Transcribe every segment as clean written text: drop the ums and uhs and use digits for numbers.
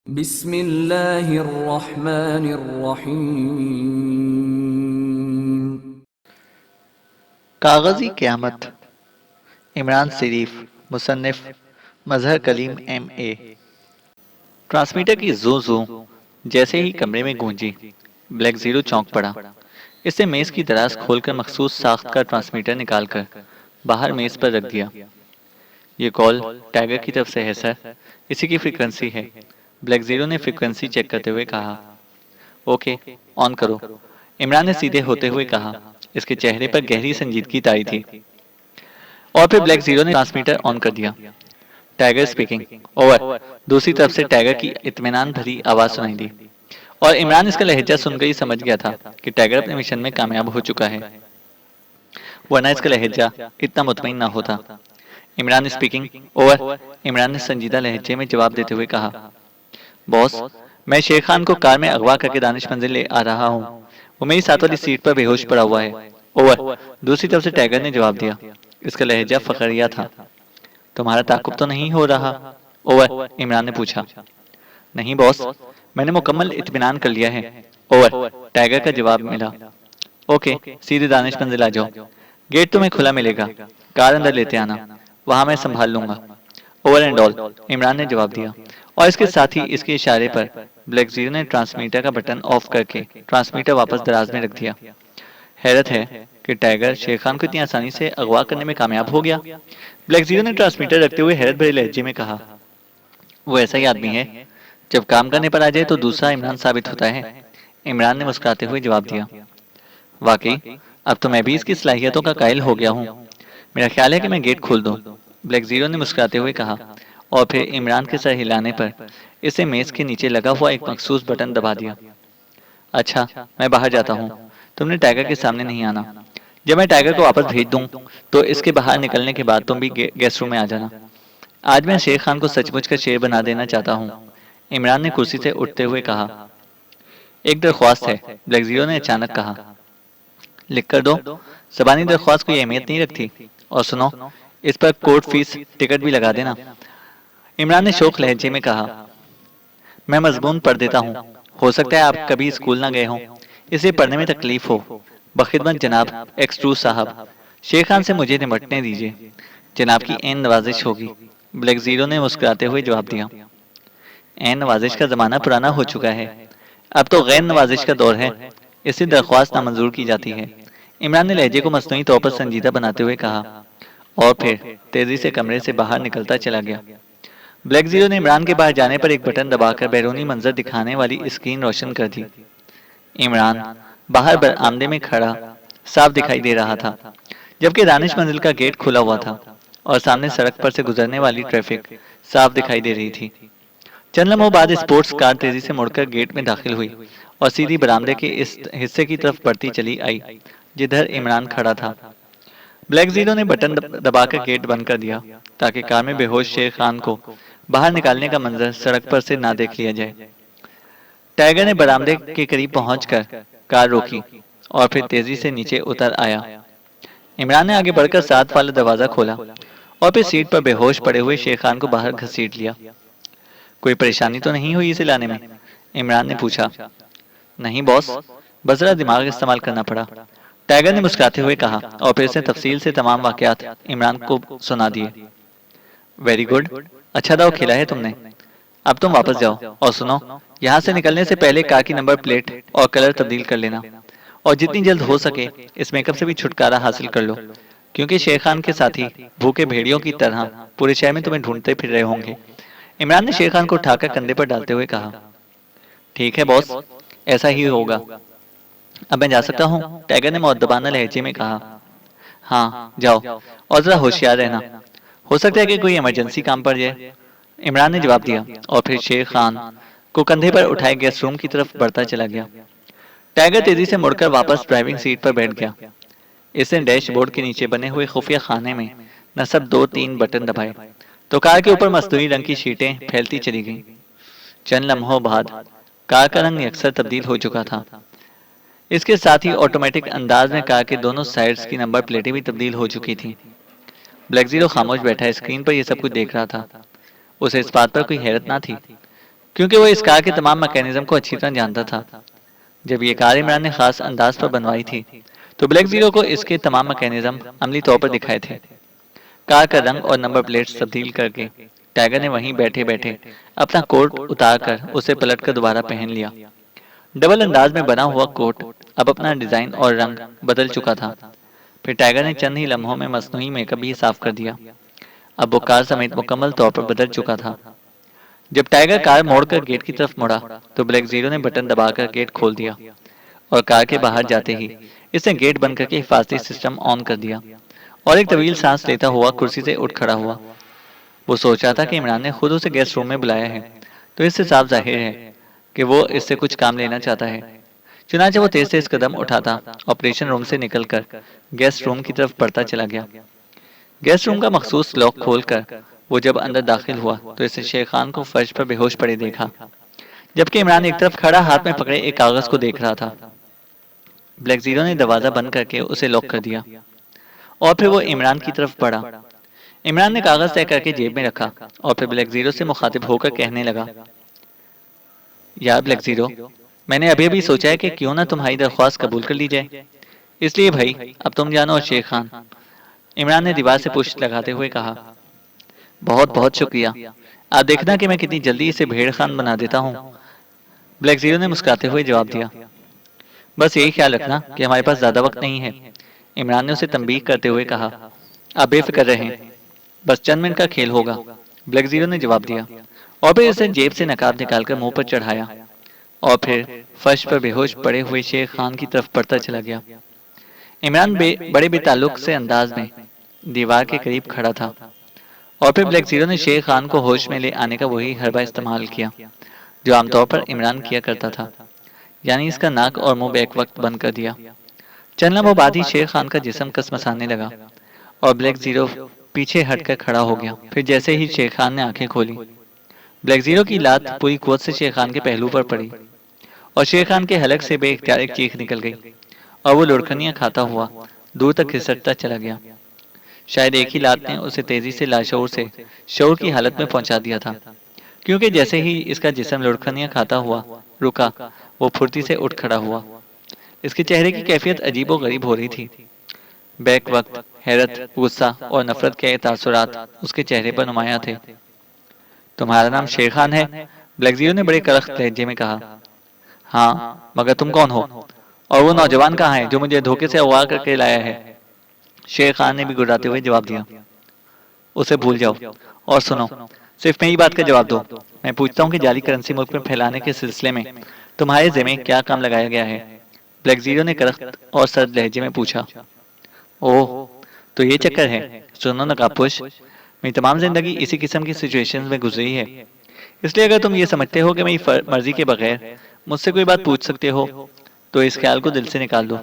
बिस्मिल्लाहिर्रहमानिर्रहीम। कागज़ी क़यामत। इमरान शरीफ, मुसन्निफ़ मज़हर कलीम MA। ट्रांसमीटर की जू जू जैसे ही कमरे में गूंजी, ब्लैक जीरो चौंक पड़ा। इससे मेज़ की दराज खोलकर मखसूस साख्त का ट्रांसमीटर निकालकर बाहर मेज़ पर रख दिया। ये कॉल टाइगर की तरफ से है सर, इसी की फ्रीक्वेंसी है। ब्लैक जीरो ने फ्रीक्वेंसी चेक करते हुए कहा। ओके, ऑन करो, इमरान ने सीधे होते हुए कहा। इसके चेहरे पर गहरी संजीदगी ताई थी। और फिर ब्लैक जीरो ने ट्रांसमीटर ऑन कर दिया। Tiger speaking, over. दूसरी तरफ से टाइगर की इत्मीनान भरी आवाज सुनाई दी और इमरान इसका लहजा सुनकर ही समझ गया था कि टाइगर अपने मिशन में कामयाब हो चुका है, वरना इसका लहजा इतना मुतमईन ना होता। Imran speaking, over. इमरान ने संजीदा लहजे में जवाब देते हुए कहा। बॉस, मैं शेर खान को कार में अगवा करके दानिश मंजिल ले आ रहा हूँ। वो मेरी साथ वाली सीट पर बेहोश पड़ा हुआ है। ओवर। दूसरी तरफ से टाइगर ने जवाब दिया। इसका लहजा फखरिया था। तुम्हारा ताकुब तो नहीं हो रहा? ओवर। इमरान ने पूछा। नहीं बॉस, मैंने मुकम्मल इत्मीनान कर लिया है। ओवर। टाइगर का जवाब मिला। ओके, सीधे दानिश मंजिल आ जाओ। गेट तुम्हें खुला मिलेगा, कार अंदर लेते आना, वहां मैं संभाल लूंगा। ओवर एंड ऑल, इमरान ने जवाब दिया और इसके साथ ही इसके इशारे पर ब्लैक जीरो ने ट्रांसमीटर का बटन ऑफ करके ट्रांसमीटर वापस दराज में रख दिया। हैरत है कि टाइगर शेर खान को इतनी आसानी से अगवा करने में कामयाब हो गया। ब्लैक जीरो ने ट्रांसमीटर रखते हुए हैरत भरे लहजे में कहा। वो ऐसा ही आदमी है, जब काम करने पर आ जाए तो दूसरा इमरान साबित होता है। इमरान ने मुस्कुराते हुए जवाब दिया। वाकई, अब तो मैं भी इसकी सलाहियतों का कायल हो गया हूँ। मेरा ख्याल है कि मैं गेट खोल दूं। ब्लैक जीरो ने मुस्कुराते हुए कहा और फिर इमरान के सर हिलाने पर इसे मेज के नीचे लगा हुआ एक मखसूस बटन दबा दिया। अच्छा, मैं बाहर जाता हूँ, तुमने टाइगर के सामने नहीं आना। जब मैं टाइगर को वापस भेज दूं तो इसके बाहर निकलने के बाद तुम भी गेस्ट रूम में आ जाना। आज मैं शेर खान को सचमुच का शेर बना देना चाहता हूँ। इमरान ने कुर्सी से उठते हुए कहा। एक दरख्वास्त है, ब्लैक जीरो ने अचानक कहा। लिख कर दो, ज़बानी दरख्वास्त कोई अहमियत नहीं रखती। और सुनो, इस पर कोर्ट फीस टिकट भी लगा देना। इमरान ने शौक लहजे में कहा। मैं मजमून पढ़ देता हूँ, हो सकता है आप कभी स्कूल ना गए हों, इसे पढ़ने में तकलीफ हो। बखिदमत जनाब एक्सट्रू साहब, शेर खान से मुझे निपटने दीजिए, जनाब की ऐन नवाजिश होगी। ब्लैक जीरो ने मुस्कुराते हुए जवाब दिया। ऐन नवाजिश का जमाना पुराना हो चुका है, अब तो गैर नवाजिश का दौर है। इससे दरख्वास्त नामंजूर की जाती है। इमरान ने लहजे को मसनूई तौर पर संजीदा बनाते हुए कहा और फिर तेजी से कमरे से बाहर निकलता चला गया। ब्लैक जीरो ने इमरान के बाहर जाने पर एक बटन दबाकर बैरूनी मंजर दिखाने वाली स्क्रीन रोशन कर दी। इमरान बाहर बरामदे में खड़ा साफ दिखाई दे रहा था, जबकि दानिश मंजिल का गेट खुला हुआ था और सामने सड़क पर से गुजरने वाली ट्रैफिक साफ दिखाई दे रही थी। चंद लम्हों बाद स्पोर्ट्स कार तेजी से मुड़कर गेट में दाखिल हुई और सीधी बरामदे के इस हिस्से की तरफ बढ़ती चली आई जिधर इमरान खड़ा था। ब्लैक जीरो ने बटन दबाकर गेट बंद कर दिया ताकि कार में बेहोश शेर खान को बाहर निकालने का मंजर सड़क पर से ना देख लिया जाए। टाइगर ने बरामदे के करीब पहुंचकर कार रोकी और फिर तेजी से नीचे उतर आया। इमरान ने आगे बढ़कर साथ वाला दरवाजा खोला और फिर सीट पर बेहोश पड़े हुए शेर खान को बाहर घसीट लिया। कोई परेशानी तो नहीं हुई इसे लाने में? इमरान ने पूछा। नहीं बॉस, बस जरा दिमाग इस्तेमाल करना पड़ा, टाइगर ने मुस्कुराते हुए कहा और फिर से तफसील से तमाम वाकयात इमरान को सुना दिए। वेरी गुड, अच्छा दाव खेला है तुमने। अब तुम वापस जाओ और सुनो, यहाँ से निकलने से पहले कार की नंबर प्लेट और कलर तब्दील कर लेना और जितनी जल्द हो सके इस मेकअप से भी छुटकारा हासिल कर लो, क्योंकि शेर खान के साथी भूखे भेड़ियों की तरह पूरे शहर में तुम्हें ढूंढते फिर रहे होंगे। इमरान ने शेर खान को उठाकर कंधे पर डालते हुए कहा। ठीक है बॉस, ऐसा ही होगा। अब मैं जा सकता हूँ? टाइगर ने मुअद्दबाना लहजे में कहा। हाँ जाओ, और जरा होशियार रहना, हो सकता है कि कोई इमरजेंसी काम पड़ जाए। इमरान ने जवाब दिया और फिर शेर खान को कंधे पर उठाए गेस्ट रूम की तरफ बढ़ता चला गया। टाइगर तेजी से मुड़कर वापस ड्राइविंग सीट पर बैठ गया। इसने डैशबोर्ड के नीचे बने हुए खुफिया खाने में नसब 2-3 बटन दबाए तो कार के ऊपर मस्तूरी रंग की शीटें फैलती चली गईं। चंद लम्हों बाद कार का रंग अक्सर तब्दील हो चुका था। इसके साथ ही ऑटोमेटिक अंदाज में कार के दोनों साइड्स की नंबर प्लेटें भी तब्दील हो चुकी थीं। ब्लैक जीरो खामोश बैठा स्क्रीन पर यह सब कुछ देख रहा था। उसे इस बात पर कोई हैरत ना थी, क्योंकि वो इस कार के तमाम मैकेनिज्म को अच्छी तरह जानता था। जब ये कार इमरान ने खास अंदाज पर बनवाई थी तो ब्लैक जीरो को इसके तमाम मैकेनिज्म अमली तौर पर दिखाए थे। कार का रंग और नंबर प्लेट्स तब्दील करके टाइगर ने वहीं बैठे बैठे अपना कोट उतार कर उसे पलट कर दोबारा पहन लिया। डबल अंदाज में बना हुआ कोट अब अपना डिजाइन और रंग बदल चुका था। फिर टाइगर ने चंद ही लम्हों में मसनूई मेकअप भी साफ कर दिया। अब वो कार समेत मुकम्मल तौर पर बदल चुका था। जब टाइगर कार मोड़कर गेट की तरफ मुड़ा तो ब्लैक जीरो ने बटन दबाकर गेट खोल दिया और कार के बाहर जाते ही इसने गेट बंद करके हिफाजती सिस्टम ऑन कर दिया और एक तवील सांस लेता हुआ कुर्सी से उठ खड़ा हुआ। वो सोच रहा था कि इमरान ने खुद उसे गेस्ट रूम में बुलाया है तो इससे साफ जाहिर है कि वो इससे कुछ काम लेना चाहता है। चुनांचे वो तेज तेज कदम उठाता ऑपरेशन रूम से निकलकर गेस्ट रूम की तरफ बढ़ता चला गया। गेस्ट रूम का मखसूस लॉक खोलकर वो जब अंदर दाखिल हुआ तो इसने शेर खान को फर्श पर बेहोश पड़े देखा, जबकि इमरान एक तरफ खड़ा हाथ में पकड़े एक कागज को देख रहा था। ब्लैक जीरो ने दरवाजा बंद करके उसे लॉक कर दिया और फिर वो इमरान की तरफ बढ़ा। इमरान ने कागज तय करके जेब में रखा और फिर ब्लैक जीरो से मुखातिब होकर कहने लगा, यार ब्लैक जीरो, मैंने अभी अभी सोचा है कि क्यों ना तुम्हारी दरख्वास्त कबूल कर ली जाए। इसलिए भाई अब तुम जानो और शेर खान। इमरान ने दीवार से पुष्ट लगाते हुए कहा, बहुत बहुत शुक्रिया। आप देखना कि मैं कितनी जल्दी इसे भेड़ खान बना देता हूँ। ब्लैक जीरो ने मुस्कुराते हुए जवाब दिया, बस यही ख्याल रखना कि हमारे पास ज्यादा वक्त नहीं है। इमरान ने उसे तंबीह करते हुए कहा, आप बेफिक्र रहें, बस चंद मिनट का खेल होगा। ब्लैक जीरो ने जवाब दिया और फिर उसे जेब से नकाब निकालकर मुंह पर चढ़ाया और फिर फर्श पर बेहोश पड़े हुए शेर खान की तरफ बढ़ता चला गया। इमरान बड़े बेताल्लुक से अंदाज में दीवार के करीब खड़ा था और फिर ब्लैक जीरो ने शेर खान को होश में ले आने का वही हरबा इस्तेमाल किया जो आमतौर पर इमरान किया करता था, यानी इसका नाक और मुंह बैक वक्त बंद कर दिया। चंद लम्हों बाद ही शेर खान का जिस्म कसमसाने लगा और ब्लैक जीरो पीछे हटकर खड़ा हो गया। फिर जैसे ही शेर खान ने आंखें खोली, ब्लैक जीरो की लात पूरी कुव्वत से शेर खान के पहलू पर पड़ी और शेर खान के हलक से बेइख्तियार एक चीख निकल गई और वो लुढ़कनियां खाता हुआ दूर तक खिसकता चला गया। शायद एक ही लात ने उसे तेजी से लाशऊर से शऊर की हालत में पहुंचा दिया था, क्योंकि जैसे ही इसका जिस्म लुढ़कनियां खाता हुआ रुका, वो फुर्ती से उठ खड़ा हुआ। इसके चेहरे की कैफियत अजीब और गरीब हो रही थी। बैक वक्त हैरत, गुस्सा और नफरत के तासुरात उसके चेहरे पर नुमाया थे। तुम्हारा नाम शेर खान है? ब्लैक जीरो ने बड़े कड़क लहजे में कहा। हाँ, मगर तुम कौन हो और वो नौजवान कहाँ है जो मुझे धोखे से अगवा करके लाया है? शेर खान ने भी गुर्राते हुए जवाब दिया, उसे भूल जाओ और सुनो, सिर्फ मेरी बात का जवाब दो। मैं पूछता हूँ कि जाली करेंसी मुल्क में फैलाने के सिलसिले में तुम्हारे जिम्मे क्या काम लगाया गया है? ब्लैक जीरो ने कड़क और सर्द लहजे में पूछा। ओह, तो ये चक्कर है। सुनो नकाबपोश, मेरी तमाम जिंदगी इसी किस्म की सिचुएशंस में गुजरी है, इसलिए अगर तुम ये समझते हो कि मेरी मर्जी के बगैर मुझसे कोई बात पूछ सकते हो तो इस ख्याल को दिल से निकाल दो।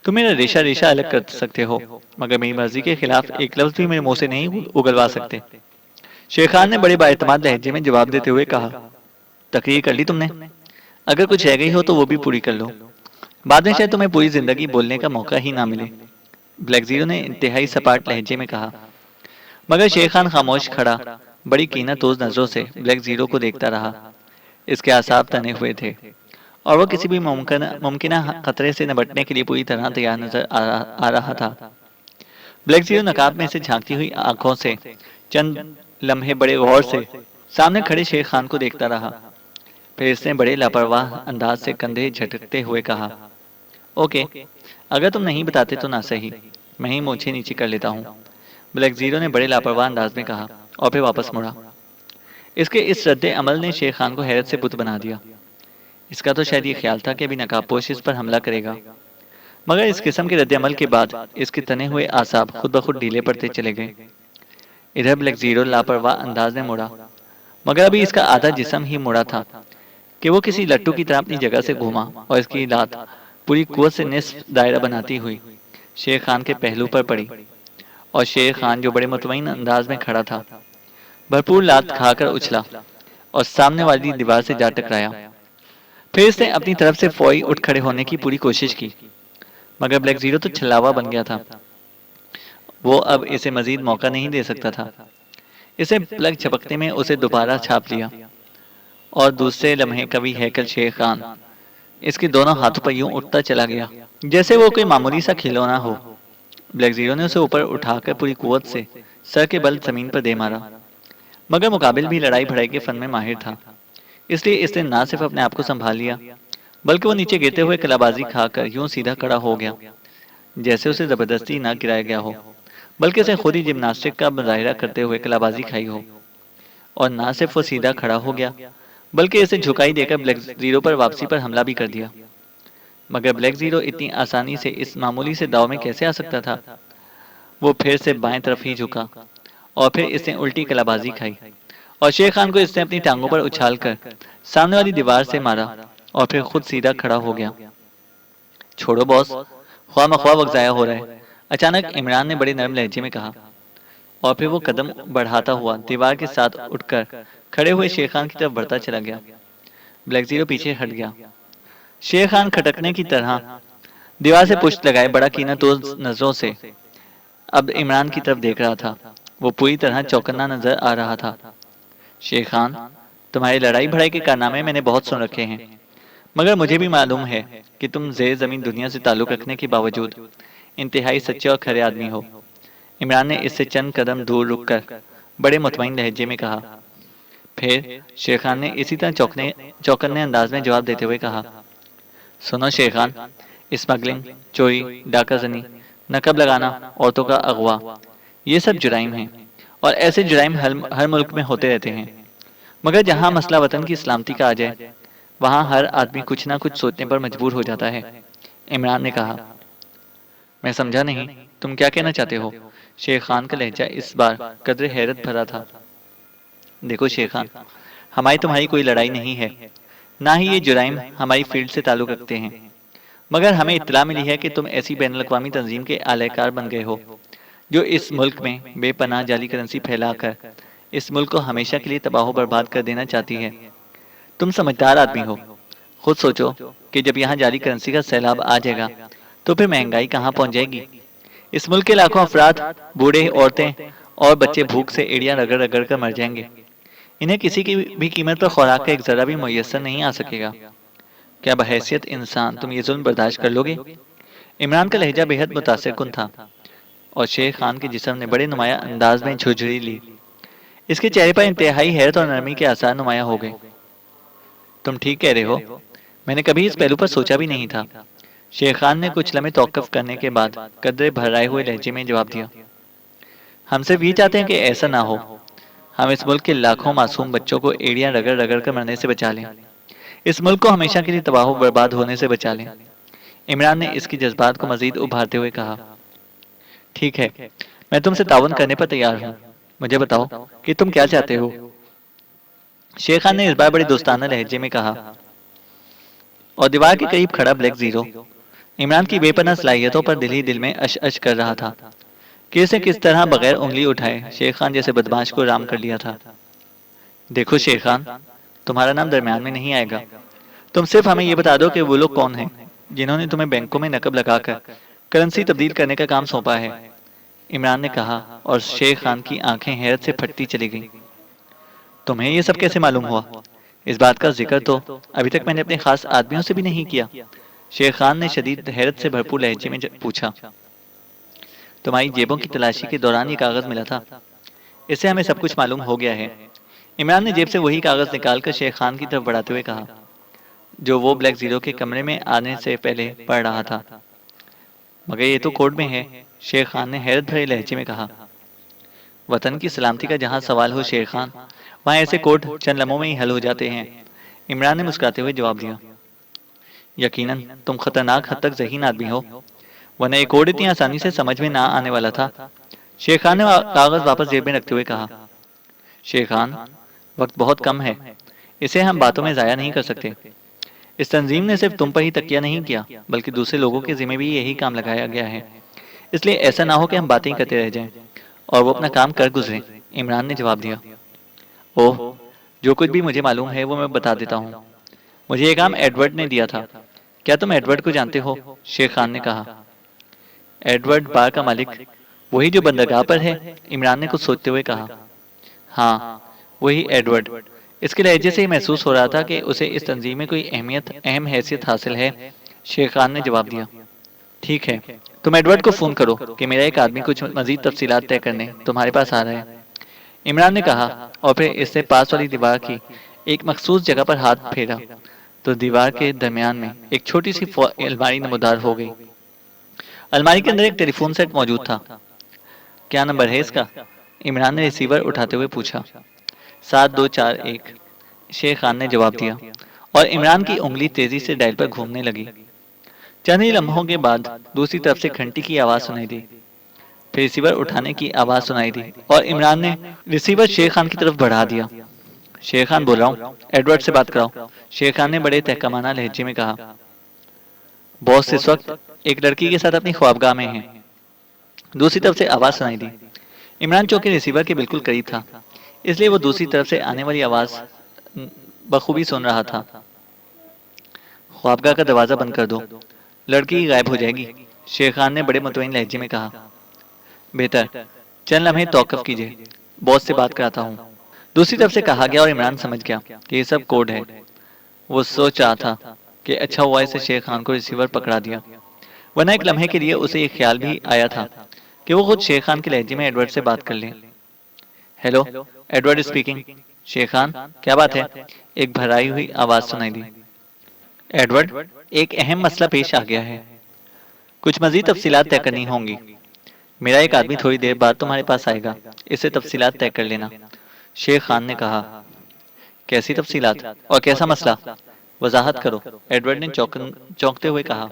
तुम मेरा रेशा रेशा अलग कर सकते हो, मगर मेरी मर्जी के खिलाफ एक लफ्ज भी मेरे मुंह से नहीं उगलवा सकते। शेर खान ने बड़े बाएतमाद लहजे में जवाब देते हुए कहा, तकरीर कर ली तुमने? अगर कुछ रह गई हो तो वो भी पूरी कर लो, बाद में शायद तुम्हें पूरी जिंदगी बोलने का मौका ही ना मिले। ब्लैक जीरो ने इंतहाई सपाट लहजे में कहा। मगर शेर खान खामोश खड़ा बड़ी कीनतोज नजरों से ब्लैक जीरो को देखता रहा। इसके आसाब तने हुए थे और वह किसी भी मुमकिन खतरे से निपटने के लिए पूरी तरह तैयार नजर आ रहा था। ब्लैक जीरो नकाब में से झांकती हुई आंखों से चंद लम्हे बड़े गौर से सामने खड़े शेर खान को देखता रहा। फिर इसने बड़े लापरवाह अंदाज से कंधे झटकते हुए कहा, ओके, अगर तुम नहीं बताते तो ना सही, मैं ही मूछें नीचे कर लेता हूँ। ब्लैक जीरो ने बड़े लापरवाह अंदाज में कहा और फिर वापस मुड़ा। इसके इस रद्दे अमल ने शेर खान को हैरत से बुत बना दिया। इसका तो शायद ये ख्याल था कि अभी नकाबपोश इस पर हमला करेगा, मगर इस किस्म के रद्द अमल के बाद इसके तने हुए आसाब खुद ब खुद ढीले पड़ते चले गए। इधर ब्लैक जीरो लापरवाह अंदाज में मुड़ा, मगर अभी इसका आधा जिस्म ही मुड़ा था कि वो किसी लट्टू की तरह अपनी जगह से घूमा और इसकी लात पूरी कुव्वत से निस्फ दायरा बनाती हुई शेर खान के पहलू पर पड़ी और शेर खान जो बड़े मुतमईन अंदाज में खड़ा था भरपूर लात खाकर उछला और सामने वाली दीवार से जा टकराया। फिर इसने अपनी तरफ से फौरी उठ खड़े होने की पूरी कोशिश की, मगर ब्लैक जीरो तो छलावा बन गया था। वो अब इसे मजीद मौका नहीं दे सकता था। इसे प्लग झपकने में उसे दोबारा छाप लिया और दूसरे लम्हे कवि हैकल शेर खान इसके दोनों हाथों पर यूं उठता चला गया जैसे वो कोई मामूली सा खिलौना हो। ब्लैक जीरो ने उसे ऊपर उठाकर पूरी कुवत से सर के बल जमीन पर दे मारा। मगर मुकाबिल भी लड़ाई भड़ाई के फन में माहिर था, इसलिए इसने ना सिर्फ अपने आप को संभाल लिया, बल्कि वो नीचे गिरते हुए कलाबाजी खाकर यूं सीधा खड़ा हो गया जैसे उसे जबरदस्ती ना गिराया गया हो, बल्कि उसे खुद ही जिम्नास्टिक का मुजाहिरा करते हुए कलाबाजी खाई हो। और ना सिर्फ वो सीधा खड़ा हो गया, बल्कि इसे झुकाई देकर ब्लैक जीरो पर वापसी पर हमला भी कर दिया। मगर ब्लैक जीरो इतनी आसानी से इस मामूली से दाव में कैसे आ सकता था। वो फिर से बाएं तरफ ही झुका और फिर इसने उल्टी कलाबाजी खाई और शेर खान को इसने अपनी टांगों पर उछालकर सामने वाली दीवार से मारा और फिर खुद सीधा खड़ा हो गया। छोड़ो बॉस, ख्वाह मख्वाह वक्त जाया हो रहा है, अचानक इमरान ने बड़े नरम लहजे में कहा। और फिर वो कदम बढ़ाता हुआ दीवार के साथ उठकर खड़े हुए शेर खान की तरफ बढ़ता चला गया। ब्लैक जीरो पीछे हट गया। शेर खान खटकने की तरह दीवार से पुष्ट लगाए बड़ा कीनतोज नजरों से अब इमरान की तरफ देख रहा था। वो पूरी तरह चौकन्ना नजर आ रहा था। शेर खान, तुम्हारी लड़ाई भड़ाई के कारनामे मैंने बहुत सुन रखे हैं, मगर मुझे भी मालूम है कि तुम जेर जमीन दुनिया से ताल्लुक रखने के बावजूद इंतहाई सच्चे और खरे आदमी हो। इमरान ने इससे चंद कदम दूर रुककर बड़े मुतमईन लहजे में कहा। फिर शेर खान ने इसी तरह चौकन्ने अंदाज में जवाब देते हुए कहा, सुनो शेर खान, स्मगलिंग, चोरी, डाकाजनी, नकब लगाना, औरतों का अगवा, ये सब जुराइम हैं और ऐसे जुराइम हर मुल्क में होते रहते हैं। मगर जहाँ मसला वतन की सलामती का आ जाए, वहाँ हर आदमी कुछ ना कुछ सोचने पर मजबूर हो जाता है। इमरान ने कहा। मैं समझा नहीं, तुम क्या कहना चाहते हो? शेर खान का लहजा इस बार कदरे हैरत भरा था। देखो शेर खान, हमारी तुम्हारी कोई लड़ाई नहीं है, ना ही ये जुराइम हमारी फील्ड से ताल्लुक रखते हैं। मगर हमें इत्तला मिली है कि तुम ऐसी बैनुल-अक़वामी तंजीम के आलयकार बन गए हो जो इस मुल्क में बेपनाह जाली करेंसी फैलाकर इस मुल्क को हमेशा के लिए तबाह बर्बाद कर देना चाहती है। तुम समझदार आदमी हो, खुद सोचो कि जब यहाँ जाली करेंसी का सैलाब आ जाएगा तो फिर महंगाई कहाँ पहुँच जाएगी। इस मुल्क के लाखों अफराद, बूढ़े, औरतें और बच्चे भूख से एड़ियाँ रगड़ रगड़ कर मर जाएंगे। इन्हें किसी की भी कीमत पर खुराक का एक जरा भी मुयस्सर नहीं आ सकेगा। क्या बहैसियत इंसान तुम ये जुल्म बर्दाश्त कर लोगे? इमरान का लहजा बेहद मुतासिर कुन था और शेर खान के जिस्म ने बड़े नुमाया अंदाज में झुरझुरी ली। इसके चेहरे पर इंतहाई हैरत और नरमी के आसार नुमाया हो गए। तुम ठीक कह रहे हो, मैंने कभी इस पहलू पर सोचा भी नहीं था। शेर खान ने कुछ लम्हे तौक़ुफ़ करने के बाद कदरे भर्राए हुए लहजे में जवाब दिया। हम सिर्फ ये चाहते हैं कि ऐसा ना हो। हम इस मुल्क के लाखों मासूम बच्चों को एड़ियाँ रगड़ रगड़ कर मरने से बचा लें। इस मुल्क को हमेशा के लिए तबाह बर्बाद होने से बचा लें। इमरान ने इसकी जज्बात को मजीद उभारते हुए कहा। ठीक है, मैं तुमसे ताउन करने पर तैयार हूँ। मुझे बताओ कि तुम क्या चाहते हो? शेर खान ने इस बार बड़े दोस्ताना लहजे में कहा और दीवार के करीब खड़ा ब्लैक जीरो इमरान की बेपनाह सलाहियतों पर दिल ही दिल में अश अश कर रहा था कि इसे किस तरह बगैर उंगली उठाए शेर खान जैसे बदमाश को राम कर लिया था। देखो शेर खान, तुम्हारा नाम दरमियान में नहीं आएगा। तुम सिर्फ हमें ये बता दो कि वो लोग कौन हैं जिन्होंने तुम्हें बैंकों में नकब लगाकर करेंसी तब्दील करने का काम सौंपा है। इमरान ने कहा और शेर खान की आंखें हैरत से फटती चली गईं। तुम्हें ये सब कैसे मालूम हुआ? इस बात का जिक्र तो अभी तक मैंने अपने खास आदमियों से भी नहीं किया। शेर खान ने शदीद हैरत से भरपूर लहजे में पूछा। तुम्हारी जेबों की तलाशी के दौरान ये कागज मिला था, इससे हमें सब कुछ मालूम हो गया है। इमरान ने जेब से वही कागज निकालकर शेर खान की तरफ बढ़ाते हुए कहा, जो वो ब्लैक जीरो के कमरे में आने से पहले पढ़ रहा था। मगर ये तो कोर्ट में है, शेर खान ने हैरत भरे लहजे में कहा। वतन की सलामती का जहाँ सवाल हो शेर खान, वहाँ ऐसे कोर्ट चंद लम्हों में ही हल हो जाते हैं। इमरान ने मुस्कुराते हुए जवाब दिया। यकीनन तुम खतरनाक हद तक ज़हीन आदमी हो, वरना ये कोड इतनी आसानी से समझ में ना आने वाला था। शेर खान ने कागज वापस जेब में रखते हुए कहा। शेर खान, वक्त बहुत कम है, इसे हम बातों में ज़ाया नहीं कर सकते। इस तंजीम ने सिर्फ तुम पर ही तकिया नहीं किया, बल्कि दूसरे लोगों के जिम्मे भी यही काम लगाया गया है। इसलिए ऐसा ना हो कि हम बातें करते रह जाएं और वो अपना काम कर गुजरें। इमरान ने जवाब दिया। ओह, जो कुछ भी मुझे मालूम है वो मैं बता देता हूँ। मुझे ये काम एडवर्ड ने दिया था। क्या तुम एडवर्ड को जानते हो? शेर खान ने कहा। एडवर्ड बार का मालिक, वही जो बंदरगाह पर है? इमरान ने कुछ सोचते हुए कहा। हाँ, वही एडवर्ड। इसके लहजे से ही महसूस हो रहा था कि उसे इस तंजीम में कोई अहम हैसियत हासिल है। शेर खान ने जवाब दिया, ठीक है, तुम एडवर्ड को फ़ोन करो कि मेरा एक आदमी कुछ मज़ीद तफसीलात तय करने तुम्हारे पास आ रहा है। इमरान ने कहा और फिर इससे पास वाली दीवार की एक मखसूस जगह पर हाथ फेरा तो दीवार के दरमियान में एक छोटी सी अलमारी नमूदार हो गई। अलमारी के अंदर एक टेलीफोन सेट मौजूद था। क्या नंबर है इसका? इमरान ने रिसीवर उठाते हुए पूछा। 7241। शेर खान ने जवाब दिया और इमरान की उंगली तेजी से डायल पर घूमने लगी। चंद ही लम्हों के बाद दूसरी तरफ से घंटी की आवाज सुनाई दी। फिर रिसीवर उठाने की आवाज सुनाई दी और इमरान ने रिसीवर शेर खान की तरफ बढ़ा दिया। शेर खान बोल रहा हूँ, एडवर्ड से बात कराओ। शेर खान ने बड़े तहकमाना लहजे में कहा। बॉस इस वक्त एक लड़की के साथ अपनी ख्वाबगाह में है। दूसरी तरफ से आवाज सुनाई दी। इमरान चौके रिसीवर के बिल्कुल करीब था, इसलिए वो दूसरी तरफ से आने वाली आवाज बखूबी सुन रहा था। ख्वाबगाह का दरवाजा बंद कर दो, लड़की गायब हो जाएगी। शेर खान ने बड़े मुतमईन लहजे में कहा। बेहतर, चंद लम्हे तौकफ कीजिए, बॉस से बात कराता हूँ। दूसरी तरफ से कहा गया और इमरान समझ गया कि ये सब कोड है। वो सोच रहा था कि अच्छा हुआ इसे शेर खान को रिसीवर पकड़ा दिया, वरना एक लम्हे के लिए उसे ये ख्याल भी आया था कि वो खुद शेर खान के लहजे में एडवर्ड से बात कर ले। Hello, Edward speaking. शेर खान, क्या बात है? एक भराई हुई आवाज सुनाई दी। एडवर्ड, एक अहम मसला पेश आ गया है, कुछ मजीद तफसीलात तय करनी होंगी। मेरा एक आदमी थोड़ी देर बाद तुम्हारे पास आएगा, इससे तफसीलात तय कर लेना। शेर खान ने कहा। कैसी तफसीलात और कैसा मसला? वजाहत करो, एडवर्ड ने चौंकते हुए कहा।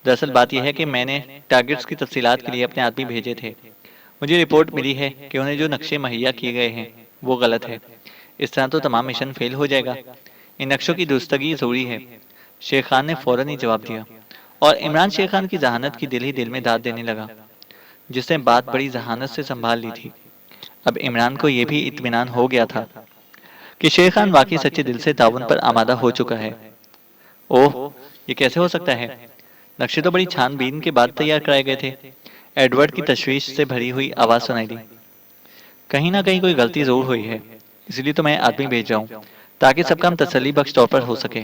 दरअसल बात यह है कि मैंने टारगेट्स की तफसीलात के लिए अपने आदमी भेजे थे। मुझे रिपोर्ट मिली है कि उन्हें जो नक्शे मुहैया किए गए हैं वो गलत है। इस तरह तो तमाम मिशन फेल हो जाएगा। इन नक्शों की दुरुस्तगी जरूरी है। शेर खान ने फौरन ही जवाब दिया और इमरान शेर खान की जहानत की दिल ही दिल में दाद देने लगा, जिसने बात बड़ी जहानत से संभाल ली थी। अब इमरान को यह भी इत्मीनान हो गया था कि शेर खान वाकई सच्चे दिल से ताउन पर आमादा हो चुका है। ओह, ये कैसे हो सकता है? नक्शे तो बड़ी छानबीन के बाद तैयार कराए गए थे। एडवर्ड की तशवीश से भरी हुई आवाज सुनाई दी। कहीं ना कहीं कोई गलती जरूर हुई है, इसलिए तो मैं आदमी भेज रहा हूँ ताकि सब काम तसल्ली बख्श तौर पर हो सके।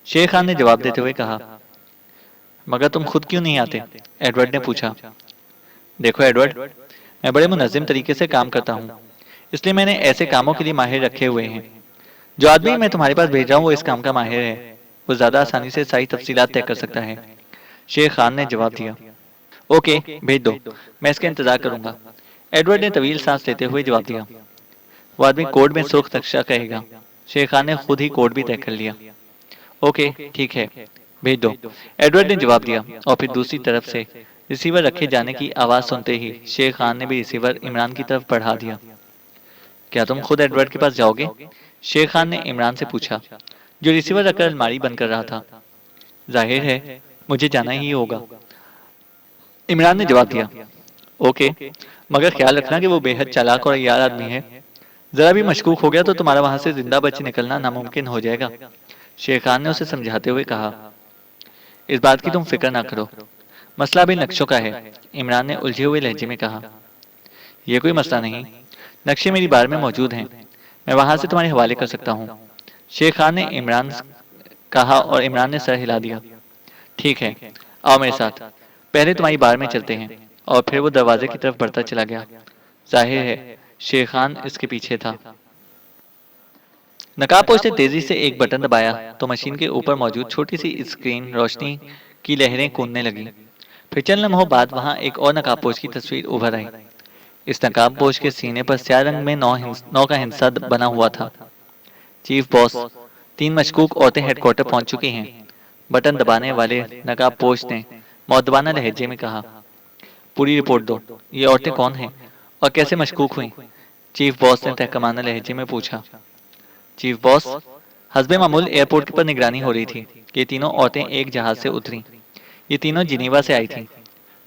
शेर खान ने जवाब देते हुए कहा। मगर तुम खुद क्यों नहीं आते? एडवर्ड ने पूछा। देखो एडवर्ड, मैं बड़े मुनज़्ज़म तरीके से काम करता हूँ, इसलिए मैंने ऐसे कामों के लिए माहिर रखे हुए हैं। जो आदमी मैं तुम्हारे पास भेज रहा हूँ वो इस काम का माहिर है, वो ज़्यादा आसानी से सारी तफसीलात तय कर सकता है। शेर खान ने जवाब दिया। ओके, भेज दो, मैं इसका इंतजार करूंगा। एडवर्ड ने तवील सांस लेते हुए जवाब दिया। वो आदमी कोड में सुर्ख नक्शा कहेगा। शेर खान ने खुद ही कोड भी तय कर लिया। ओके, ठीक है, भेज दो, एडवर्ड ने जवाब दिया और फिर दूसरी तरफ से रिसीवर रखे जाने की आवाज सुनते ही शेर खान ने भी रिसीवर इमरान की तरफ बढ़ा दिया। क्या तुम खुद एडवर्ड के पास जाओगे? शेर खान ने इमरान से पूछा, जो रिसीवर रखकर अलमारी बंद कर रहा था। जाहिर है मुझे जाना ही होगा, इमरान ने जवाब दिया। ओके, मगर ख्याल रखना कि वो बेहद चालाक और यार आदमी है। जरा भी मशकूक हो गया तो तुम्हारा वहां से जिंदा बच निकलना नामुमकिन हो जाएगा। शेर खान ने उसे समझाते हुए कहा। इस बात की तुम फिक्र ना करो, मसला भी नक्शों का है, इमरान ने उलझे हुए लहजे में कहा। यह कोई मसला नहीं, नक्शे मेरी बार में मौजूद हैं, मैं वहां से तुम्हारे हवाले कर सकता हूँ। शेर खान ने इमरान कहा और इमरान ने सर हिला दिया। ठीक है, आओ मेरे साथ, पहले तुम्हारी बार में चलते हैं। और फिर वो दरवाजे की तरफ बढ़ता चला गया। जाहिर है शेर खान इसके पीछे था। नकाबपोश ने तेजी से एक बटन दबाया तो मशीन के ऊपर मौजूद छोटी सी स्क्रीन रोशनी की लहरें कूदने लगी। फिर चंद लम्हों बाद वहां एक और नकाबपोश की तस्वीर उभर आई। इस नकाबपोश के सीने पर स्याह रंग में नौ का हिस्सा बना हुआ था। चीफ बॉस, 3 मशकूक औरतें हेडक्वार्टर पहुंच चुकी हैं, बटन दबाने वाले नकाबपोश ने मौदबाना लहजे में कहा। पूरी रिपोर्ट दो, ये औरतें कौन हैं और कैसे मशकूक हुई? चीफ बॉस ने तहकमाना लहजे में पूछा। चीफ बॉस, हस्बे मामूल एयरपोर्ट पर निगरानी हो रही थी कि तीनों औरतें एक जहाज से उतरी। ये तीनों जिनीवा से आई थीं।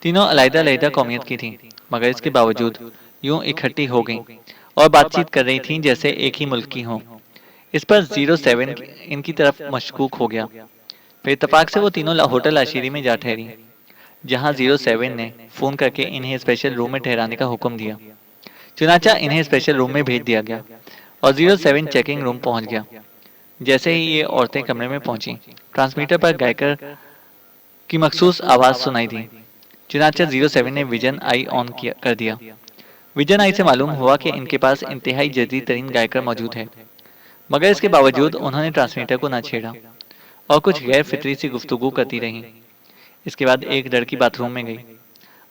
तीनों अलग अलग कौमियत की थीं, मगर इसके बावजूद यूं इकट्ठी हो गईं और बातचीत कर रही थीं जैसे एक ही मुल्क की हों। इस पर 07 इनकी तरफ मशकूक हो गया। फिर इत्तेफाक से वो तीनों होटल आशीरी में जा ठहरी, जहां 07 ने फोन करके इन्हें स्पेशल रूम में ठहराने का हुक्म दिया। चुनाचा इन्हें स्पेशल रूम में भेज दिया गया और 07 चेकिंग रूम पहुंच गया। जैसे ही ये औरतें कमरे में पहुंची, ट्रांसमीटर पर गायकर की मखसूस आवाज सुनाई दी। चुनाचा 07 ने विजन आई ऑन कर दिया। विजन आई से मालूम हुआ कि इनके पास इंतहाई जदीद तरीन गायकर मौजूद है, मगर इसके बावजूद उन्होंने ट्रांसमीटर को न छेड़ा और कुछ गैर फितरी सी गुफ्तगू करती रहीं। इसके बाद एक लड़की बाथरूम में गई।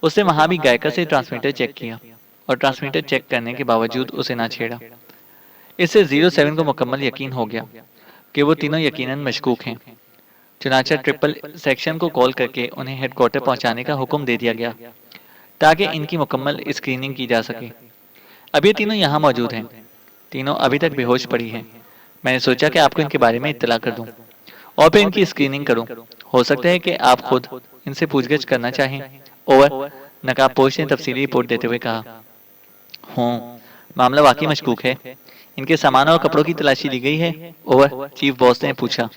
उसने वहां भी गायकर से ट्रांसमीटर चेक किया और ट्रांसमीटर चेक करने के बावजूद उसे ना छेड़ा। इससे 07 को मुकम्मल यकीन हो गया कि वो तीनों यकीनन मशकूक हैं। चुनाचा ट्रिपल सेक्शन को कॉल करके उन्हें हेडक्वार्टर पहुंचाने का हुक्म दे दिया गया ताकि इनकी मुकम्मल स्क्रीनिंग की जा सके। अब ये तीनों यहाँ मौजूद हैं। तीनों अभी तक बेहोश पड़ी हैं। मैंने सोचा कि आपको इनके बारे में इत्तला कर दूं और फिर इनकी स्क्रीनिंग करूं। हो सकता है कि आप खुद इनसे पूछगछ करना चाहें। ओवर, नकाबपोश ने तफसीली रिपोर्ट देते हुए कहा। हूँ, मामला वाकई मशकूक है। इनके सामान और कपड़ों की तलाशी ली गई है। ओवर, चीफ बॉस ने पूछा।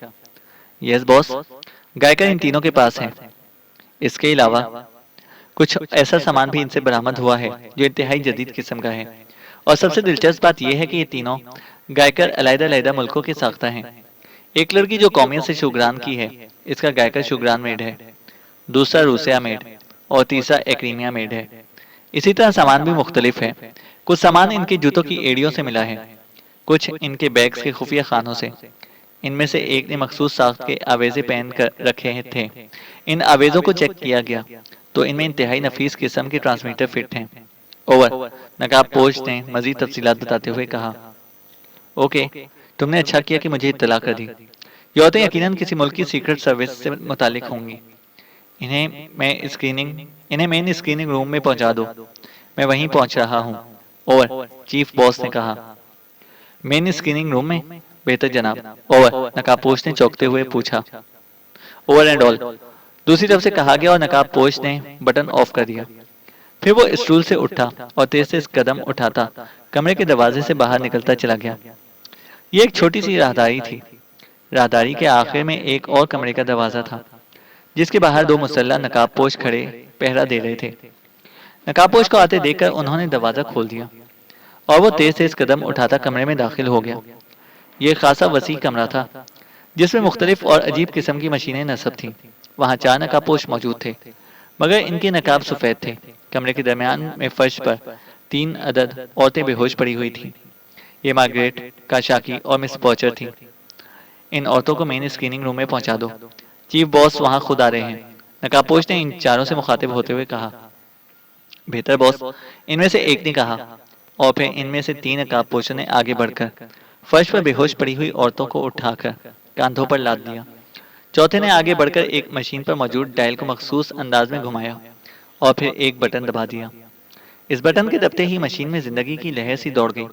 यस बॉस, गायकर इन तीनों के पास है। इसके अलावा कुछ ऐसा सामान भी इनसे बरामद हुआ है जो इंतहाई जदीद किस्म का है। और सबसे दिलचस्प बात यह है कि ये तीनों गायकर अलग-अलग मुल्कों के साख्ता हैं। एक लड़की जो कौमियत से शुगरान की है, इसका गायकर शुगरान मेड है। दूसरा रूसिया मेड और तीसरा एक्रीमिया मेड है। इसी तरह सामान भी मुख्तलिफ है। कुछ सामान इनके जूतों की एड़ियों से मिला है, कुछ इनके बैग्स के खुफिया खानों से। इनमें से एक ने मखसूस साख्त के आवेजे पहन कर रखे थे। इन आवेजों को चेक किया गया तो इनमें इंतहाई नफीस किस्म के ट्रांसमीटर फिट हैं। ओवर, नकाबपोश ने मजीद तफसीलात बताते हुए कहा। ओके, तुमने अच्छा किया कि मुझे इत्तला कर दी। ये औरतें यकीनन किसी मुल्क की सीक्रेट सर्विस से मुतालिक होंगी। इन्हें मेन स्क्रीनिंग रूम में पहुंचा दो। मैं वहीं पहुंच रहा हूँ। ओवर, चीफ बॉस ने कहा। मेन स्क्रीनिंग रूम में? बेहतर जनाब। ओवर, नकाबपोश ने चौंकते हुए पूछा। ओवर एंड ऑल, दूसरी तरफ से कहा गया और नकाबपोश ने बटन ऑफ कर दिया। फिर वो स्टूल से उठा और तेज से कदम उठाता कमरे के दरवाजे से बाहर निकलता चला गया। ये एक छोटी सी राहदारी थी। राहदारी के आखिर में एक और कमरे का दरवाजा था, जिसके बाहर दो मुसल्ला नकाबपोश खड़े पहरा दे रहे थे। नकाबपोश को आते देखकर उन्होंने दरवाजा खोल दिया और वो तेज तेज कदम उठाता कमरे में दाखिल हो गया। ये खासा वसी कमरा था, जिसमें मुख्तलिफ और अजीब किस्म की मशीनें नस्ब थीं। वहाँ 4 नकाबपोश मौजूद थे, मगर इनके नकाब सफ़ेद थे। कमरे के दरमियान में फर्श पर 3 अदद औरतें बेहोश पड़ी हुई थीं। ये मार्गरेट, काशाकी और मिस पॉचर थीं। इन औरतों को मेन स्क्रीनिंग रूम में पहुंचा दो। चीफ बॉस वहां खुद आ रहे हैं। नकाबपोश ने इन चारों से मुखातिब होते हुए कहा। बेहतर बॉस, इनमें से एक ने कहा और फिर इनमें से 3 नकाबपोशों ने आगे बढ़कर फर्श पर बेहोश पड़ी हुई औरतों को उठाकर कांधों पर लाद दिया। चौथे ने आगे बढ़कर एक मशीन पर मौजूद डायल को मखसूस अंदाज में घुमाया और फिर एक बटन दबा दिया। इस बटन के दबते ही मशीन में जिंदगी की लहर सी दौड़ गई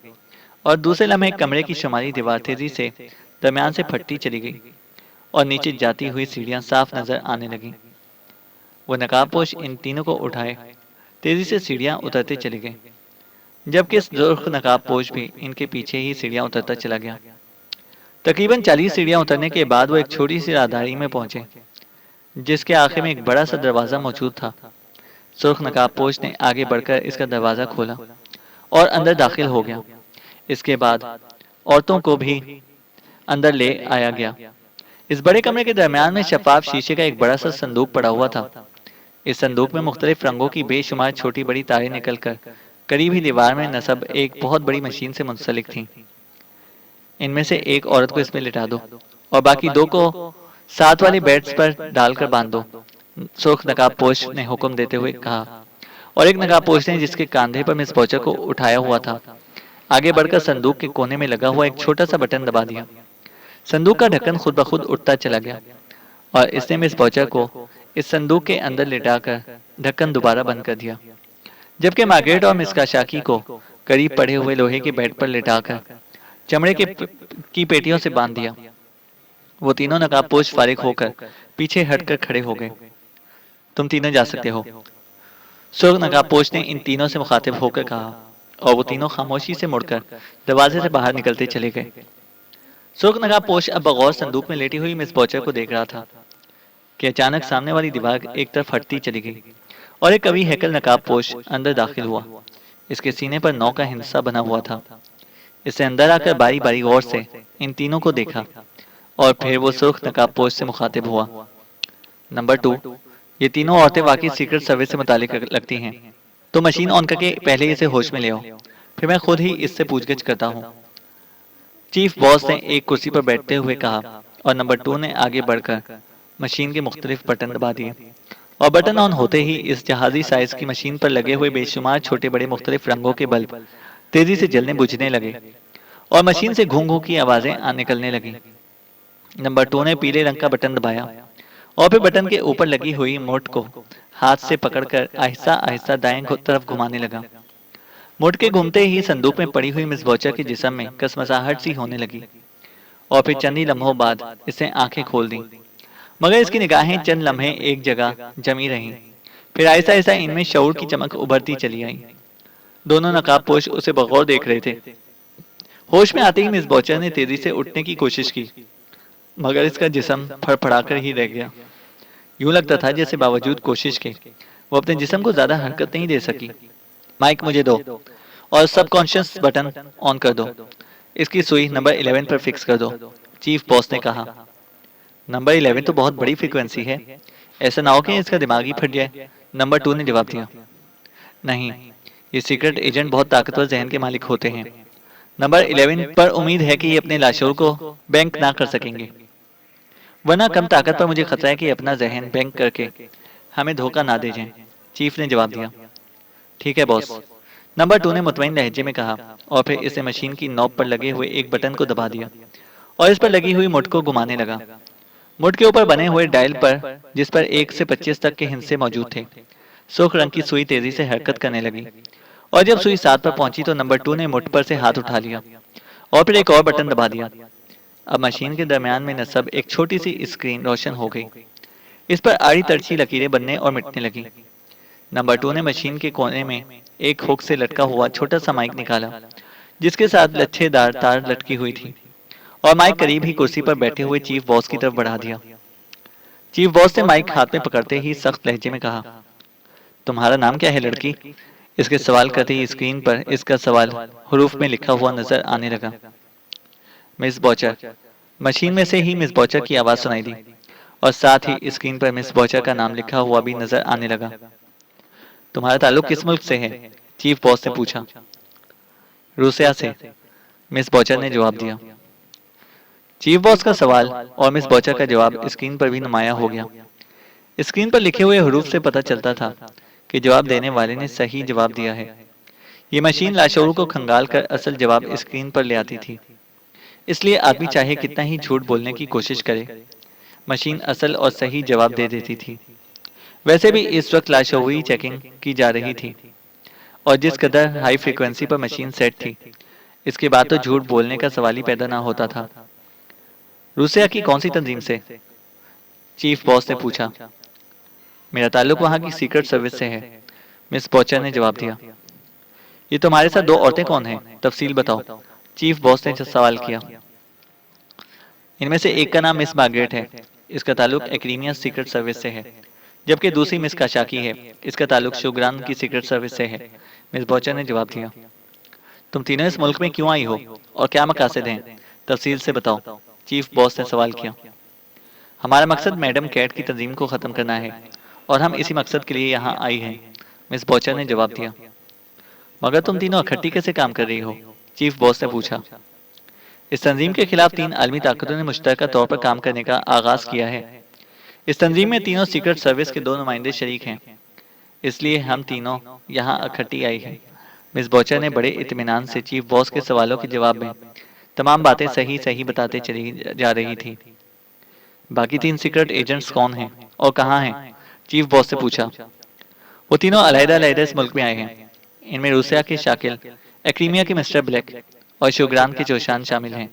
और दूसरे लम्हे कमरे की शुमारी दीवार तेजी से दरमियान से फटती चली गई और नीचे जाती हुई सीढ़ियां साफ नजर आने लगीं। वो नकाबपोश इन तीनों को उठाए तेजी से सीढ़ियां उतरते चले गए, जबकि सुर्ख नकाबपोश भी इनके पीछे ही सीढ़ियां उतरता चला गया। तकरीबन 40 सीढ़ियां उतरने के बाद वो एक छोटी सी राहदारी में पहुंचे, जिसके आखिर में एक बड़ा सा दरवाजा मौजूद था। सुर्ख नकाबपोश ने आगे बढ़कर इसका दरवाजा खोला और अंदर दाखिल हो गया। इसके बाद औरतों को भी अंदर ले आया गया। इस बड़े कमरे के दरमियान में शफाफ शीशे का एक बड़ा सा संदूक पड़ा हुआ था। इस संदूक में मुख्तलिफ रंगों की बेशुमार छोटी बड़ी तारें निकलकर करीब ही दीवार में नस्ब एक बहुत बड़ी मशीन से मुंसलिक थीं। इनमें से एक औरत को इसमें लिटा दो और बाकी 2 को साथ वाले बेड्स पर डालकर बांध दो। सुर्ख नकाबपोश ने हुक्म देते हुए कहा और एक नकाबपोश ने जिसके कंधे पर मिस पॉचर को उठाया हुआ था, आगे बढ़कर संदूक के कोने में लगा हुआ एक छोटा सा बटन दबा दिया। संदूक का ढक्कन खुद ब खुद उठता चला गया और इसने मिस पॉचर को इस संदूक के अंदर लिटाकर ढक्कन दोबारा बंद कर दिया, जबकि मार्गरेट और मिस काशाकी को करीब पड़े हुए लोहे के बेड पर लिटाकर चमड़े की पेटियों से बांध दिया। वो तीनों नकाबपोश फारिग होकर पीछे हटकर खड़े हो गए। तुम तीनों जा सकते हो, सुर्ख नकाबपोश ने इन तीनों से मुखातिब होकर कहा और वो तीनों खामोशी से मुड़कर दरवाजे से बाहर निकलते चले गए। सुर्ख नकाबपोश अब बगौर संदूक में लेटी हुई मिस पॉचर को देख रहा था कि अचानक सामने वाली दीवार एक तरफ हटती चली गई और एक कवि हैकल नकाबपोश अंदर दाखिल हुआ। इसके सीने पर 9 का हिस्सा बना हुआ था। इसने अंदर आकर बारी बारी गौर से इन तीनों को देखा और फिर वो सुर्ख नकाबपोश से मुखातिब हुआ। नंबर 2, ये तीनों औरतें वाकई सीक्रेट सर्विस से मुतालिक लगती हैं। तो मशीन ऑन करके पहले इसे होश में ले आओ, फिर मैं खुद ही इससे पूछगिछ करता हूँ, चीफ बॉस ने एक कुर्सी पर बैठते हुए कहा और नंबर 2 ने आगे बढ़कर मशीन के मुख्तलिफ बटन दबा दिए और बटन ऑन होते ही इस जहाजी साइज की मशीन पर लगे हुए बेशुमार छोटे बड़े मुख्तलिफ रंगों के बल्ब तेजी से जलने बुझने लगे और मशीन से घूं घूं की आवाजें निकलने लगी। नंबर 2 ने पीले रंग का बटन दबाया और फिर बटन के ऊपर लगी हुई मोट को हाथ से पकड़कर आहिस्ता आहिस्ता दाएं तरफ घुमाने लगा। मोट के घूमते ही संदूक में पड़ी हुई मिस बॉचर के जिस्म में कसमसाहट सी होने लगी और फिर चंद ही लम्हों बाद इसने आंखें खोल दी, मगर इसकी निगाहें चंद लम्हे एक जगह जमी रहीं। फिर आहिस्ता आहिस्ता इनमें शऊर की चमक उभरती चली आई। दोनों नकाबपोश उसे बगौर देख रहे थे। होश में आते ही मिस बॉचर ने तेजी से उठने की कोशिश की, मगर इसका जिस्म फड़फड़ाकर ही रह गया। यूं लगता था जैसे बावजूद कोशिश के वो अपने जिस्म को ज्यादा हरकत नहीं दे सकी। माइक मुझे दो और सबकॉन्शियस बटन ऑन कर दो। इसकी सुई नंबर 11 पर फिक्स कर दो, चीफ बॉस ने कहा। नंबर 11 तो बहुत बड़ी फ्रीक्वेंसी है, ऐसा ना हो कि इसका दिमाग ही फट जाए, नंबर 2 ने जवाब दिया। नहीं, ये सीक्रेट एजेंट बहुत ताकतवर जहन के मालिक होते हैं। नंबर 11 पर उम्मीद है कि ये अपने लाशोर को बैंक ना कर सकेंगे, वरना कम ताकत पर मुझे खतरा है कि अपना जहन बैंक करके हमें धोखा ना दे जाएं, चीफ ने जवाब दिया। ठीक है बॉस, नंबर 2 ने मुतमईन लहजे में कहा और फिर इसे मशीन की नॉब पर लगे हुए एक बटन को दबा दिया और इस पर लगी हुई मुठ को घुमाने लगा। मुठ के ऊपर बने हुए डायल पर, जिस पर 1 से 25 तक के हिस्से मौजूद थे, सुर्ख रंग की सुई तेजी से हरकत करने लगी और जब सुई 7 पर पहुंची तो नंबर 2 ने मुठ पर से हाथ उठा लिया और फिर एक और बटन दबा दिया। अब मशीन के दरमियान में नस्ब एक छोटी सी स्क्रीन रोशन हो गई। इस पर आड़ी तरछी लकीरें बनने और मिटने लगी। नंबर 2 ने मशीन के कोने में एक हुक से लटका हुआ छोटा सा माइक निकाला, जिसके साथ लच्छेदार तार लटकी हुई थी, और माइक करीब ही कुर्सी पर बैठे हुए चीफ बॉस की तरफ बढ़ा दिया। चीफ बॉस ने माइक हाथ में पकड़ते ही सख्त लहजे में कहा, तुम्हारा नाम क्या है लड़की? इसके सवाल करते ही स्क्रीन पर इसका सवाल हरूफ में लिखा हुआ नजर आने लगा। मिस बॉचर। मशीन में से ही मिस बॉचर की आवाज सुनाई दी और साथ ही स्क्रीन पर मिस बॉचर का नाम लिखा हुआ भी नजर आने लगा। तुम्हारा ताल्लुक किस मुल्क से है? चीफ बॉस ने पूछा। रूसिया से, मिस बॉचर ने जवाब दिया। चीफ बॉस का सवाल और मिस बॉचर का जवाब स्क्रीन पर भी नुमाया हो गया। स्क्रीन पर लिखे हुए हरूफ से पता चलता था कि जवाब देने वाले ने सही जवाब दिया है। ये मशीन लाशोरों को खंगाल कर असल जवाब स्क्रीन पर ले आती थी, इसलिए आदमी चाहे कितना ही झूठ बोलने की कोशिश करे, मशीन असल और सही जवाब दे देती थी। वैसे भी इस वक्त लाशोरी चेकिंग की जा रही थी और जिस कदर हाई फ्रीक्वेंसी पर मशीन सेट थी, इसके बाद तो झूठ बोलने का सवाल ही पैदा ना होता था। रूसिया की कौन सी तंजीम से? चीफ बॉस ने पूछा। मेरा ताल्लुक वहां की सीक्रेट सर्विस से है, मिस बॉचर ने जवाब दिया। ये तुम्हारे साथ 2 औरतें कौन हैं? तफसील बताओ, चीफ बॉस ने सवाल किया। इनमें से एक का नाम मिस मार्गरेट है, इसका ताल्लुक एक्रीमिया सीक्रेट सर्विस से है, जबकि दूसरी मिस काशाकी है, इसका ताल्लुक शुग्रान की सीक्रेट सर्विस से है, मिस बॉचर ने जवाब दिया। तुम तीनों इस मुल्क में क्यों आई हो और क्या मकासद हैं? तफसील से बताओ, चीफ बॉस ने सवाल किया। हमारा मकसद मैडम कैट की तंजीम को ख़त्म करना है और हम इसी मकसद के लिए यहाँ आई हैं, मिस बॉचर ने जवाब दिया। मगर तुम तीनों इकट्ठी कैसे काम कर रही हो? चीफ बॉस ने पूछा। इस तंजीम के खिलाफ 3 आलमी ताकतों ने मुश्तरका तौर पर काम करने का आगाज किया है। इस तंजीम में तीनों सीक्रेट सर्विस के 2 नुमाइंदे शरीक हैं, इसलिए हम तीनों यहाँ इकट्ठी आई हैं। मिस बॉचर ने बड़े इत्मीनान से चीफ बॉस के सवालों के जवाब में तमाम बातें सही सही बताते चली जा रही थी। बाकी 3 सीक्रेट एजेंट्स कौन हैं और कहाँ हैं? चीफ बॉस से पूछा। वो तीनों अलग-अलग इस मुल्क में आए हैं। इनमें रूसिया के शाकिल, एक्रीमिया के मिस्टर ब्लैक और शुग्रान के जोशान शामिल हैं,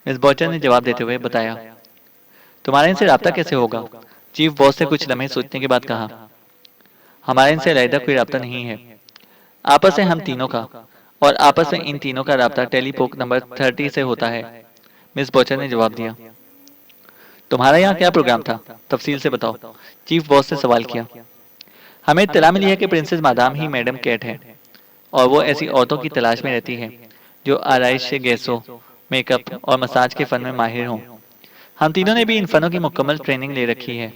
मिस बॉचर ने जवाब देते हुए बताया। तुम्हारा इनसे राब्ता कैसे होगा? चीफ बॉस ने कुछ लम्हे सोचने के बाद कहा। हमारा इनसे अलहदा कोई राब्ता नहीं है, आपस में हम तीनों का और आपस में इन तीनों का राब्ता टेलीपोक नंबर 30 से होता है, मिस बॉचर ने जवाब दिया। तुम्हारा यहाँ क्या प्रोग्राम था? तफसील से बताओ, चीफ बॉस ने सवाल किया। हमें इत्तला मिली है कि प्रिंसेस मादाम ही मैडम कैट है और वो ऐसी औरतों की तलाश में रहती है जो आराइश गैसों, मेकअप और मसाज के फन में माहिर हों। हम तीनों ने भी इन फनों की मुकम्मल ट्रेनिंग ले रखी है,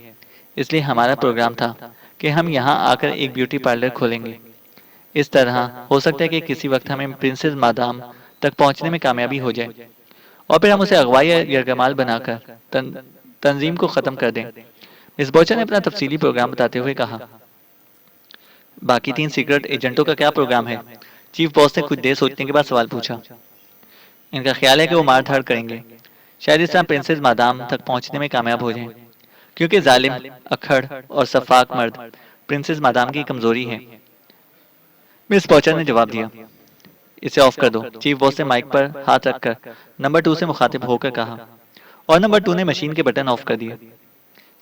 इसलिए हमारा प्रोग्राम था कि हम यहाँ आकर एक ब्यूटी पार्लर खोलेंगे। इस तरह हो सकता है कि किसी वक्त हमें प्रिंसेस मादाम तक पहुंचने में कामयाबी हो जाए और फिर हम उसे अगवा या यरगमाल बनाकर तंजीम को ख़त्म कर दें। मिस बॉचर ने अपना तफसीली प्रोग्राम बताते हुए कहा, बाकी 3 सीक्रेट एजेंटों का क्या प्रोग्राम है? चीफ बॉस ने कुछ देर सोचने के बाद सवाल पूछा। इनका ख्याल है कि वो मार धाड़ करेंगे, शायद इस तरह प्रिंसेस मादाम तक पहुंचने में कामयाब हो जाएं, क्योंकि जालिम, अखड़ और सफाक मर्द प्रिंसेस मादाम की कमजोरी है। मिस बॉचर ने जवाब दिया, इसे ऑफ कर दो। चीफ बॉस ने माइक पर हाथ रखकर नंबर 2 से मुखातिब होकर कहा, और नंबर 2 ने मशीन के बटन ऑफ कर दिए।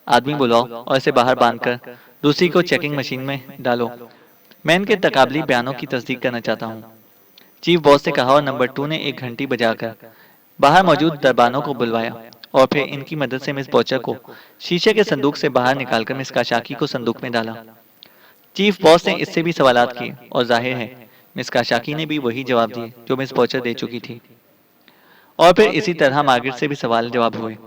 आदमी बुलाओ और इसे बाहर बांधकर दूसरी को चेकिंग मशीन में डालो। मैं इनके तकाबली बयानों की तस्दीक करना चाहता हूँ। चीफ बॉस ने कहा और नंबर 2 ने एक घंटी बजाकर बाहर मौजूद दरबानों को बुलवाया और फिर इनकी मदद से मिस बॉचर को शीशे के संदूक से बाहर निकालकर मिस काशाकी को संदूक में डाला। चीफ बॉस ने इससे भी सवालात किए और जाहिर है मिस काशाकी ने भी वही जवाब दिए जो मिस बॉचर दे चुकी थी, और फिर इसी तरह मार्गरेट से भी सवाल जवाब हुए।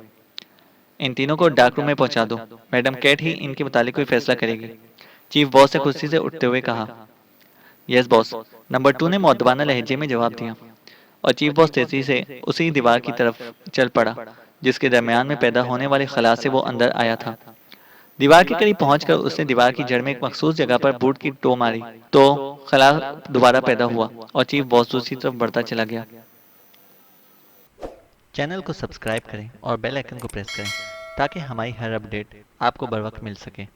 इन तीनों को डार्क रूम में पहुंचा दो, मैडम कैट ही इनके मुतालिक कोई फैसला करेगी। चीफ बॉस ने कुर्सी से उठते हुए कहा। यस बॉस, नंबर 2 ने मुअद्दबाना लहजे में जवाब दिया और चीफ बॉस तेजी से उसी दीवार की तरफ चल पड़ा जिसके दरमियान में पैदा होने वाले खला से वो अंदर आया था। दीवार के करीब पहुंचकर उसने दीवार की जड़ में एक मखसूस जगह पर बूट की टो मारी तो खला दोबारा पैदा हुआ और चीफ बॉस दूसरी तरफ बढ़ता चला गया। चैनल को सब्सक्राइब करें और बेल आइकन को प्रेस करें ताकि हमारी हर अपडेट आपको बर वक्त मिल सके।